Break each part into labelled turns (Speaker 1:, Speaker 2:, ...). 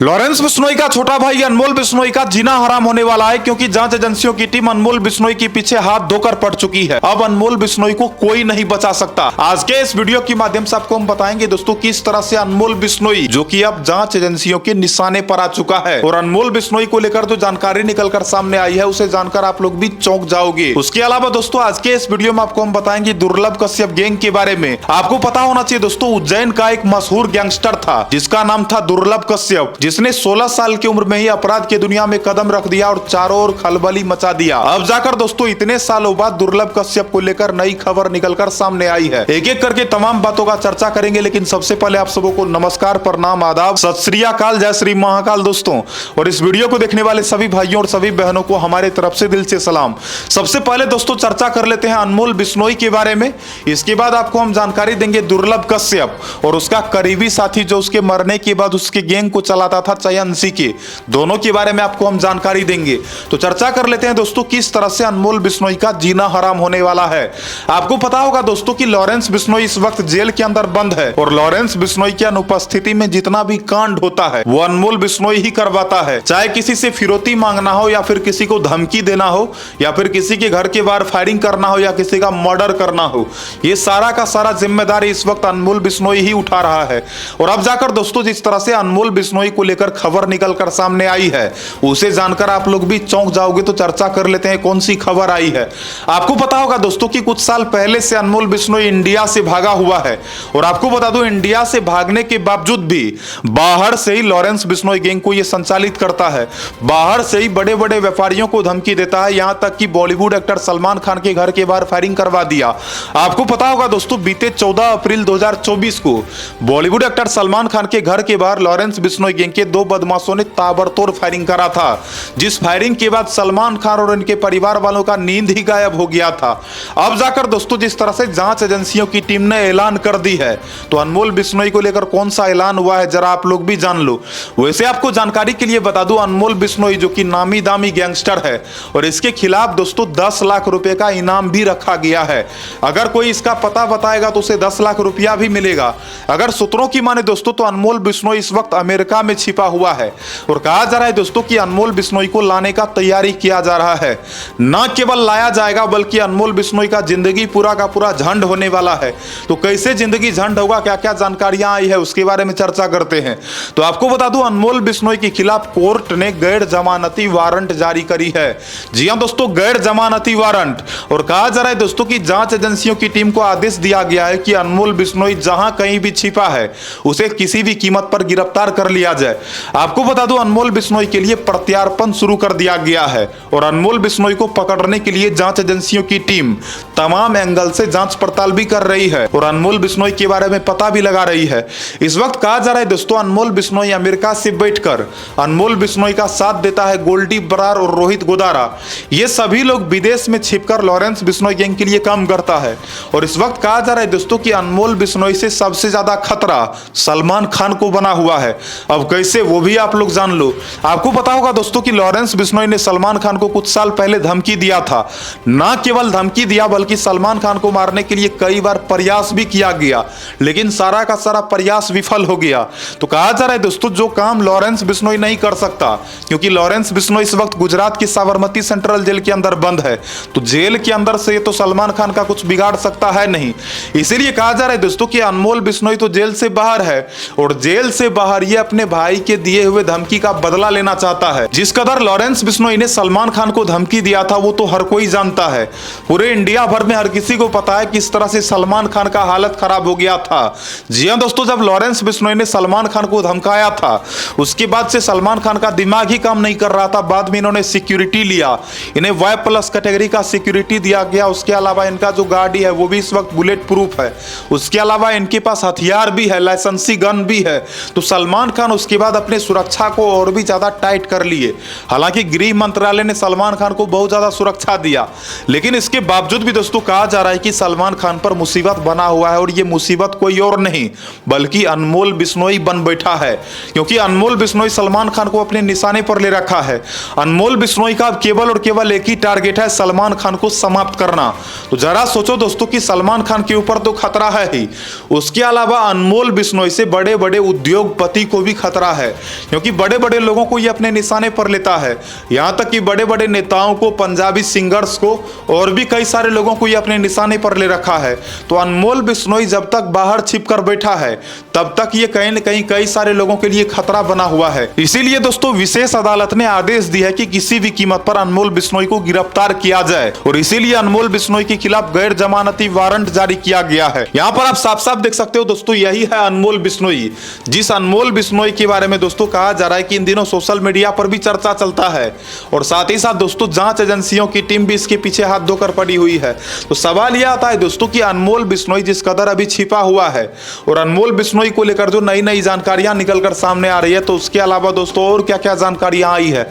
Speaker 1: Lawrence Bishnoi का छोटा भाई अनमोल बिश्नोई का जीना हराम होने वाला है, क्योंकि जांच एजेंसियों की टीम अनमोल बिश्नोई के पीछे हाथ धोकर पड़ चुकी है। अब अनमोल बिश्नोई को कोई नहीं बचा सकता। आज के इस वीडियो के माध्यम से आपको हम बताएंगे दोस्तों किस तरह से अनमोल बिश्नोई, जो कि अब जांच एजेंसियों के निशाने पर आ चुका है, और अनमोल बिश्नोई को लेकर जो जानकारी निकलकर सामने आई है उसे जानकर आप लोग भी चौंक जाओगे। उसके अलावा दोस्तों आज के इस वीडियो में आपको हम बताएंगे दुर्लभ कश्यप गैंग के बारे में। आपको पता होना चाहिए दोस्तों, उज्जैन का एक मशहूर गैंगस्टर था जिसका नाम था दुर्लभ कश्यप, जिसने 16 साल की उम्र में ही अपराध की दुनिया में कदम रख दिया और चारों ओर खलबली मचा दिया। अब जाकर दोस्तों इतने सालों बाद दुर्लभ कश्यप को लेकर नई खबर निकलकर सामने आई है। एक एक करके तमाम बातों का चर्चा करेंगे, लेकिन सबसे पहले आप सबों को नमस्कार, प्रणाम, आदाब, सत श्री अकाल, जय श्री महाकाल दोस्तों। और इस वीडियो को देखने वाले सभी भाइयों और सभी बहनों को हमारे तरफ से दिल से सलाम। सबसे पहले दोस्तों चर्चा कर लेते हैं अनमोल बिश्नोई के बारे में। इसके बाद आपको हम जानकारी देंगे दुर्लभ कश्यप और उसका करीबी साथी जो उसके मरने के बाद उसके गैंग को चलाता था, चयन सिंह, दोनों के बारे में आपको हम जानकारी देंगे। तो चर्चा कर लेते हैं दोस्तों किस तरह से अनमोल बिश्नोई का जीना हराम होने वाला है। आपको पता होगा दोस्तों कि लॉरेंस बिश्नोई इस वक्त जेल के अंदर बंद है, और लॉरेंस बिश्नोई की अनुपस्थिति में जितना भी कांड होता है वो अनमोल बिश्नोई ही करवाता है। चाहे किसी से फिरौती मांगना हो, या फिर किसी को धमकी देना हो, या फिर किसी के घर के बाहर फायरिंग करना हो, या किसी का मर्डर करना हो, ये सारा का सारा जिम्मेदारी इस वक्त अनमोल बिश्नोई ही उठा रहा है। और अब जाकर दोस्तों जिस तरह से अनमोल बिश्नोई को लेकर खबर निकल कर सामने आई है उसे जानकर आप लोग भी चौंक जाओगे। तो चर्चा कर लेते हैं कौन सी खबर आई है। आपको पता होगा दोस्तों कि कुछ साल पहले से अनमोल बिश्नोई इंडिया से भागा हुआ है, और आपको बता दूं इंडिया से भागने के बावजूद भी बाहर से ही लॉरेंस बिश्नोई गैंग को यह संचालित करता है। बाहर से ही बड़े बड़े व्यापारियों को धमकी देता है, यहां तक कि बॉलीवुड एक्टर सलमान खान के घर के बाहर फायरिंग करवा दिया। आपको पता होगा दोस्तों बीते 14 अप्रैल 2024 को बॉलीवुड एक्टर सलमान खान के घर के बाहर लॉरेंस बिश्नोई गैंग के दो बदमाशों ने ताबड़तोड़ फायरिंग करा था, जिस फायरिंग के बाद सलमान खान और उनके परिवार वालों का नींद ही गायब हो गया था। अब जाकर दोस्तों जिस तरह से जांच एजेंसियों की टीम ने ऐलान कर दी है, तो अनमोल बिश्नोई को लेकर कौन सा ऐलान हुआ है जरा आप लोग भी जान लो। वैसे आपको जानकारी के लिए बता दूं, अनमोल बिश्नोई जो कि नामी दामी गैंगस्टर है, और इसके खिलाफ दोस्तों 10 लाख रुपए का इनाम भी रखा गया है। अगर कोई इसका पता बताएगा तो उसे 10 लाख रुपया भी मिलेगा। अगर सूत्रों की माने दोस्तों तो अनमोल बिश्नोई इस वक्त अमेरिका में छिपा हुआ है, और कहा जा रहा है दोस्तों कि अनमोल बिश्नोई को लाने का तैयारी किया जा रहा है। न केवल लाया जाएगा बल्कि अनमोल बिश्नोई का जिंदगी पूरा का पूरा झंड होने वाला है। तो कैसे जिंदगी झंड होगा, क्या क्या जानकारियां आई है उसके बारे में चर्चा करते हैं। तो आपको बता दूं अनमोल बिश्नोई के खिलाफ कोर्ट ने गैर जमानती वारंट जारी करी है। जी हां दोस्तों, गैर जमानती वारंट। और कहा जा रहा है दोस्तों कि जांच एजेंसियों की टीम को आदेश दिया गया है कि अनमोल बिश्नोई जहां कहीं भी छिपा है उसे किसी भी कीमत पर गिरफ्तार कर लिया जाए। आपको बता दूं अनमोल बिश्नोई के लिए प्रत्यार्पण शुरू कर दिया गया है, और अनमोल बिश्नोई को पकड़ने के लिए जांच एजेंसियों की टीम तमाम एंगल से जांच पड़ताल भी कर रही है, और अनमोल बिश्नोई के बारे में पता भी लगा रही है। इस वक्त कहा जा रहा है दोस्तों अनमोल बिश्नोई अमेरिका से बैठकर अनमोल बिश्नोई का साथ देता है गोल्डी बरार और रोहित गोदारा। ये सभी लोग विदेश में छिपकर लॉरेंस बिश्नोई गैंग के लिए काम करता है। और इस वक्त कहा जा रहा है दोस्तों कि अनमोल बिश्नोई से सबसे ज्यादा खतरा सलमान खान को बना हुआ है। अब कैसे वो भी आप लोग जान लो। आपको पता होगा दोस्तों कि लॉरेंस बिश्नोई ने सलमान खान को कुछ साल पहले धमकी दिया था। ना केवल धमकी दिया बल्कि सलमान खान को मारने के लिए कई बार प्रयास भी किया गया, लेकिन सारा का सारा प्रयास विफल हो गया। तो कहा जा रहा है दोस्तों जो काम लॉरेंस बिश्नोई नहीं कर सकता, क्योंकि लॉरेंस बिश्नोई इस वक्त गुजरात की साबरमती सेंट्रल जेल के अंदर बंद है, तो जेल के अंदर से तो सलमान खान का कुछ बिगाड़ सकता है नहीं। इसीलिए कहा जा रहा है दोस्तों कि अनमोल बिश्नोई तो जेल से बाहर है, और जेल से बाहर ये अपने भाई के दिए हुए धमकी का बदला लेना चाहता है। जिस कदर लॉरेंस बिश्नोई ने सलमान खान को धमकी दिया था वो तो हर कोई जानता है। पूरे इंडिया भर में हर किसी को पता है किस तरह से सलमान खान का हालत खराब हो गया था। जी हां दोस्तों, जब लॉरेंस बिश्नोई ने सलमान खान को धमकाया था उसके बाद से सलमान खान का दिमाग ही काम नहीं कर रहा था। बाद में इन्होंने सिक्योरिटी लिया, इन्हें Y+ कैटेगरी का सिक्योरिटी दिया गया। उसके अलावा इनका जो गाड़ी है वो भी इस वक्त बुलेट प्रूफ है। उसके अलावा इनके पास हथियार भी है, लाइसेंसी गन भी है। तो सलमान खान उसके बाद अपने सुरक्षा को और भी ज्यादा टाइट कर लिए। हालांकि गृह मंत्रालय ने सलमान खान को बहुत ज्यादा सुरक्षा दिया, लेकिन इसके बावजूद भी दोस्तों कहा जा रहा है कि सलमान खान पर मुसीबत बना हुआ है, और ये मुसीबत कोई और नहीं बल्कि अनमोल बिश्नोई बन बैठा है। क्योंकि अनमोल बिश्नोई सलमान खान को अपने निशाने पर ले रखा है। अनमोल बिश्नोई का केवल और केवल एक ही टारगेट है, सलमान खान को समाप्त करना। तो जरा सोचो दोस्तों कि सलमान खान के ऊपर तो खतरा है ही, उसके अलावा अनमोल बिश्नोई से बड़े बड़े उद्योगपति को भी खतरा रहा है, क्योंकि बड़े बड़े लोगों को ये अपने निशाने पर लेता है। यहाँ तक कि बड़े बड़े नेताओं को, पंजाबी सिंगर्स को और भी कई सारे लोगों को ये अपने निशाने पर ले रखा है। तो अनमोल बिश्नोई जब तक बाहर छिप कर बैठा है तब तक ये कहीं न कहीं कई सारे लोगों के लिए खतरा बना हुआ है। इसीलिए दोस्तों विशेष अदालत ने आदेश दिया है कि किसी भी कीमत पर अनमोल बिश्नोई को गिरफ्तार किया जाए और इसीलिए अनमोल बिश्नोई के खिलाफ गैर जमानती वारंट जारी किया गया है। यहाँ पर आप साफ साफ देख सकते हो दोस्तों, यही है अनमोल बिश्नोई। जिस अनमोल बिश्नोई के बारे में दोस्तों कहा जा रहा है कि इन दिनों सोशल मीडिया पर भी चर्चा चलता है और साथ ही साथ दोस्तों जांच एजेंसियों की टीम भी इसके पीछे हाथ धोकर पड़ी हुई है। तो सवाल यह आता है दोस्तों कि अनमोल बिश्नोई जिस कदर अभी छिपा हुआ है और अनमोल बिश्नोई को लेकर जो नई नई जानकारियां निकलकर सामने आ रही है, तो उसके अलावा दोस्तों और क्या क्या जानकारियां आई है।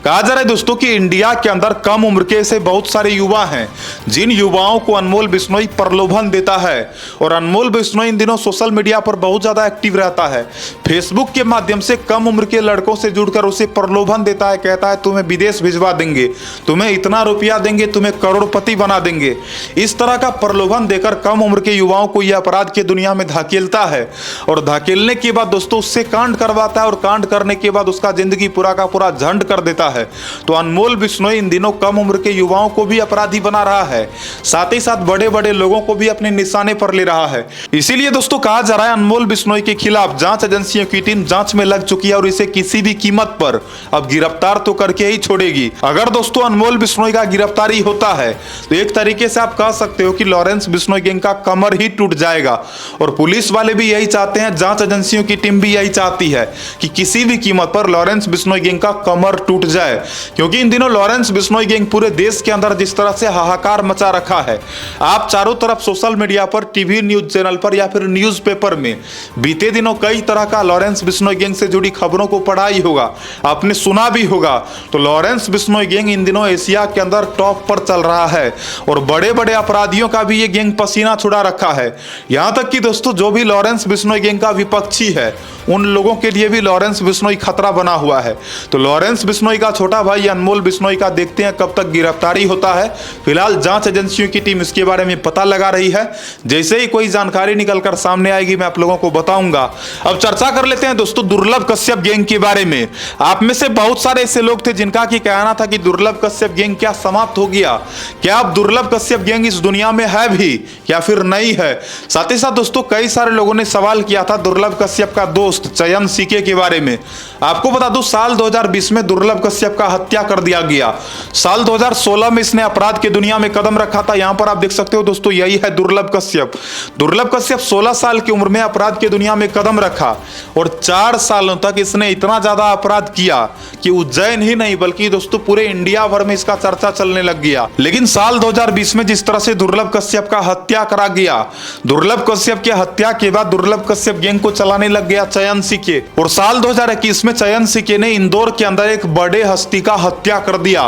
Speaker 1: कहा जा रहा है दोस्तों कि इंडिया के अंदर कम उम्र के ऐसे बहुत सारे युवा हैं जिन युवाओं को अनमोल बिश्नोई प्रलोभन देता है और अनमोल बिश्नोई इन दिनों सोशल मीडिया पर बहुत ज्यादा एक्टिव रहता है। फेसबुक के माध्यम से कम उम्र के लड़कों से जुड़कर उसे प्रलोभन देता है, कहता है तुम्हें विदेश भिजवा देंगे, तुम्हें इतना रुपया देंगे, तुम्हें करोड़पति बना देंगे। इस तरह का प्रलोभन देकर कम उम्र के युवाओं को यह अपराध की दुनिया में धकेलता है और धकेलने के बाद दोस्तों उससे कांड करवाता है और कांड करने के बाद उसका जिंदगी पूरा का पूरा झंड कर देता है। तो अनमोल बिश्नोई इन दिनों कम उम्र के युवाओं को भी अपराधी बना रहा है, साथ ही साथ बड़े बड़े लोगों को भी अपने निशाने पर ले रहा है। इसीलिए दोस्तों कहा जा रहा है अनमोल बिश्नोई के खिलाफ जांच एजेंसियों की टीम जांच में लग चुकी है और इसे किसी भी कीमत पर अब गिरफ्तार तो करके ही छोड़ेगी। अगर दोस्तों अनमोल बिश्नोई का गिरफ्तारी होता है तो एक तरीके से आप कह सकते हो कि लॉरेंस बिश्नोई गैंग का कमर ही टूट जाएगा और पुलिस वाले भी यही चाहते हैं, जांच एजेंसियों की टीम भी यही चाहती है कि किसी भी कीमत पर लॉरेंस बिश्नोई गैंग का कमर टूट जाए। क्योंकि इन दिनों लॉरेंस बिश्नोई गैंग पूरे देश के अंदर जिस तरह से हाहाकार मचा रखा है, आप चारों तरफ सोशल मीडिया पर, टीवी न्यूज चैनल पर या फिर न्यूज़पेपर में बीते दिनों कई तरह का लॉरेंस बिश्नोई गैंग से जुड़ी खबरों को पढ़ा ही होगा, आपने सुना भी होगा। तो लॉरेंस बिश्नोई गैंग इन दिनों एशिया के अंदर टॉप पर चल रहा है और बड़े बड़े अपराधियों का भी ये गैंग पसीना छुड़ा रखा है। यहां तक कि दोस्तों जो भी लॉरेंस बिश्नोई गैंग का विपक्षी है उन लोगों के लिए भी लॉरेंस बिश्नोई खतरा बना हुआ है। तो लॉरेंस बिश्नोई का छोटा भाई अनमोल बिश्नोई का देखते हैं कब तक गिरफ्तारी होता है। फिलहाल जांच एजेंसियों की टीम इसके बारे में पता लगा रही है, जैसे ही कोई जानकारी निकलकर सामने आएगी मैं आप लोगों को बताऊंगा। अब चर्चा कर लेते हैं दोस्तों दुर्लभ कश्यप गैंग के बारे में। आप में से बहुत सारे ऐसे लोग थे जिनका की कहना था कि दुर्लभ कश्यप गैंग क्या समाप्त हो गया, क्या अब दुर्लभ कश्यप गैंग इस दुनिया में है भी या फिर नहीं है। साथ ही साथ दोस्तों कई सारे लोगों ने सवाल किया था दुर्लभ कश्यप का दोस्त चयन सीके के बारे में। आपको बता दूं साल 2020 में दुर्लभ कश्यप का हत्या कर दिया गया। साल 2016 में इसने अपराध की दुनिया में कदम रखा था। यहां पर आप देख सकते हो दोस्तों यही है दुर्लभ कश्यप। दुर्लभ कश्यप 16 साल की उम्र में अपराध की दुनिया में कदम रखा और 4 सालों तक इसने इतना ज्यादा अपराध किया कि उज्जैन ही नहीं बल्कि दोस्तों पूरे इंडिया भर में इसका चर्चा चलने लग गया। लेकिन साल 2020 में जिस तरह से दुर्लभ कश्यप का हत्या करा गया, दुर्लभ कश्यप की हत्या के बाद दुर्लभ कश्यप गैंग को चलाने लग गया चयन सीके और साल 2021 में चयन सीके ने इंदौर के अंदर एक बड़े हस्ती का हत्या कर दिया,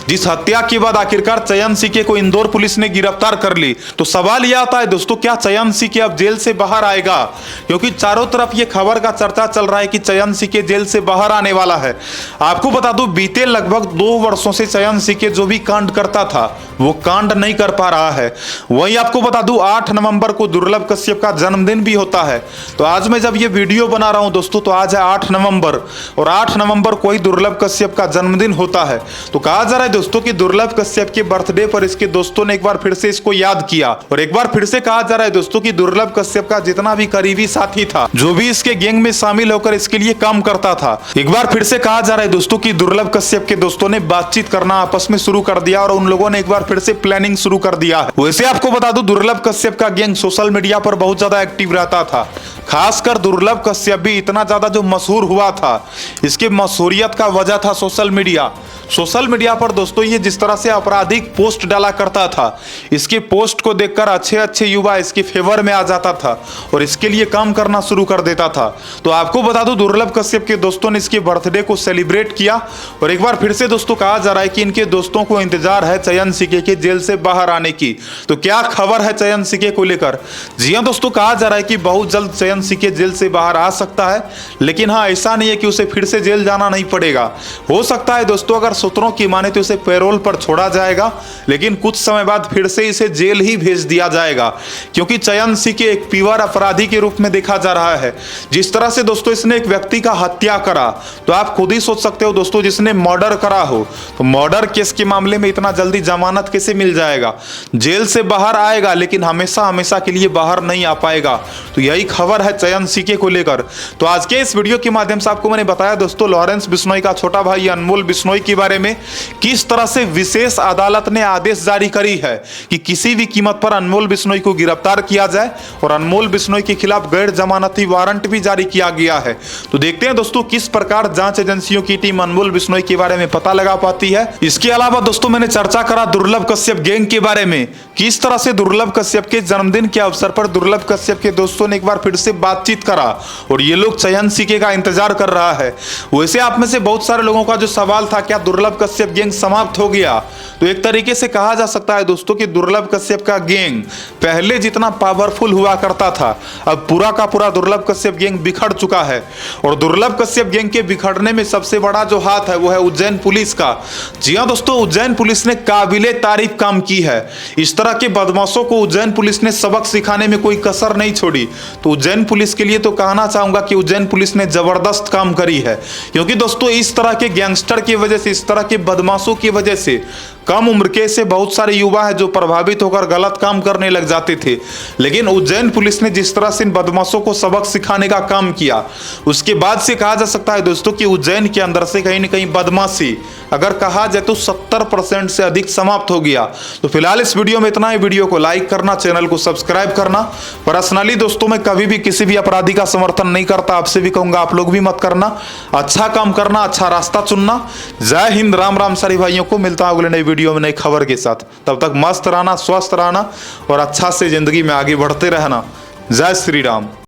Speaker 1: जिस हत्या के बाद आखिरकार चयन सीके को इंदौर पुलिस ने गिरफ्तार कर ली। तो सवाल यह आता है दोस्तों क्या चयन सीके अब जेल से बाहर आएगा, क्योंकि चारों तरफ यह खबर का चर्चा चल रहा है कि चयन सीके जेल से बाहर आने वाला है। आपको बता दूं बीते लगभग 2 वर्षों से चयन सीके जो भी कांड करता था वो कांड नहीं कर पा रहा है। वहीं आपको बता दूं 8 नवंबर को दुर्लभ कश्यप का जन्मदिन भी होता है। तो आज मैं जब ये वीडियो बना रहा हूं दोस्तों तो आज है 8 नवंबर और 8 नवंबर को ही दुर्लभ कश्यप का जन्मदिन होता है। तो कहा जा रहा है दोस्तों कि दुर्लभ कश्यप के बर्थडे पर इसके दोस्तों ने एक बार फिर से इसको याद किया और एक बार फिर से कहा जा रहा है दोस्तों कि दुर्लभ कश्यप का जितना भी करीबी साथी था, जो भी इसके गैंग में शामिल होकर इसके लिए काम करता था, एक बार फिर से कहा जा रहा है दोस्तों कि दुर्लभ कश्यप के दोस्तों ने बातचीत करना आपस में शुरू कर दिया और उन लोगों ने एक बार फिर से प्लानिंग शुरू कर दिया है। वैसे आपको बता दूं दुर्लभ कश्यप का गैंग सोशल मीडिया पर बहुत ज्यादा एक्टिव रहता था। खासकर दुर्लभ कश्यप भी इतना ज्यादा जो मशहूर हुआ था, इसकी मशहूरियत का वजह था सोशल मीडिया। सोशल मीडिया पर दोस्तों ये जिस तरह से आपराधिक पोस्ट डाला करता था, इसके पोस्ट को देखकर अच्छे अच्छे युवा इसके फेवर में आ जाता था और इसके लिए काम करना शुरू कर देता था। तो आपको बता दूं दुर्लभ कश्यप के दोस्तों ने इसके बर्थडे को सेलिब्रेट किया और एक बार फिर से दोस्तों कहा जा रहा है कि इनके दोस्तों को इंतजार है चयन सीके के जेल से बाहर आने की। तो क्या खबर है चयन सीके को लेकर? जी हां दोस्तों, कहा जा रहा है कि बहुत जल्द चयन सीके जेल से बाहर आ सकता है, लेकिन हाँ ऐसा नहीं है कि उसे फिर से जेल जाना नहीं पड़ेगा। हो सकता है दोस्तों अगर सूत्रों की माने तो इसे पैरोल पर छोड़ा जाएगा, लेकिन कुछ समय बाद फिर से इसे जेल ही भेज दिया जाएगा, क्योंकि चयन सिंह के एक पीवर अपराधी के रूप में देखा जा रहा है। जिस तरह से दोस्तों इसने एक व्यक्ति का हत्या करा, तो आप खुद ही सोच सकते हो दोस्तों, जिसने मर्डर करा हो तो मर्डर केस के मामले में इतना जल्दी जमानत कैसे मिल जाएगा। जेल से बाहर आएगा लेकिन हमेशा हमेशा के लिए बाहर नहीं आ पाएगा। तो यही खबर है चयन सिंह को लेकर। तो आज के इस वीडियो के माध्यम से आपको मैंने बताया दोस्तों लॉरेंस बिश्नोई का छोटा भाई अनमोल बिश्नोई के बारे में किस तरह से विशेष अदालत ने आदेश जारी करी है कि किसी भी कीमत पर अनमोल बिश्नोई को गिरफ्तार किया जाए, और अनमोल बिश्नोई के खिलाफ गैर जमानती वारंट भी जारी किया गया है। तो देखते हैं दोस्तों किस प्रकार जांच एजेंसियों की टीम अनमोल बिश्नोई के बारे में पता लगा पाती है। इसके अलावा दोस्तों मैंने चर्चा करा दुर्लभ कश्यप गैंग के बारे में, किस तरह से दुर्लभ कश्यप के जन्मदिन के अवसर पर दुर्लभ कश्यप के दोस्तों ने एक बार फिर से बातचीत करा और ये लोग चयन सिंह का इंतजार कर रहा है। वैसे आप में से बहुत सारे लोगों का जो सवाल था क्या दुर्लभ कश्यप गैंग समाप्त हो गया, तो एक तरीके से कहा जा सकता है दोस्तों कि दुर्लभ कश्यप का गैंग पहले जितना पावरफुल हुआ करता था, अब पूरा का पूरा दुर्लभ कश्यप गैंग बिखर चुका है। और दुर्लभ कश्यप गैंग के बिखरने में सबसे बड़ा जो हाथ है वो है उज्जैन पुलिस का। जी हां दोस्तों, उज्जैन पुलिस ने काबिले तारीफ काम की है। इस तरह के बदमाशों को उज्जैन पुलिस ने सबक सिखाने में कोई कसर नहीं छोड़ी। तो उज्जैन पुलिस के लिए तो कहना चाहूंगा कि उज्जैन पुलिस ने जबरदस्त काम करी है, क्योंकि दोस्तों इस तरह के गैंगस्टर की वजह से, इस तरह के बदमाशों की वजह से कम उम्र के से बहुत सारे युवा है जो प्रभावित होकर गलत काम करने लग जाते थे। लेकिन उज्जैन पुलिस ने जिस तरह से इन बदमाशों को सबक सिखाने का काम किया, उसके बाद से कहा जा सकता है दोस्तों कि उज्जैन के अंदर से कहीं न कहीं बदमाशी अगर कहा जाए तो 70% से अधिक समाप्त हो गया। तो फिलहाल इस वीडियो में इतना ही। वीडियो को लाइक करना, चैनल को सब्सक्राइब करना। पर्सनली दोस्तों मैं कभी भी किसी भी अपराधी का समर्थन नहीं करता, आपसे भी कहूंगा आप लोग भी मत करना। अच्छा काम करना, अच्छा रास्ता चुनना। जय हिंद, राम राम सारी भाइयों को। मिलता है अगले नई वीडियो में नई खबर के साथ। तब तक मस्त रहना, स्वस्थ रहना और अच्छा से जिंदगी में आगे बढ़ते रहना। जय श्री राम।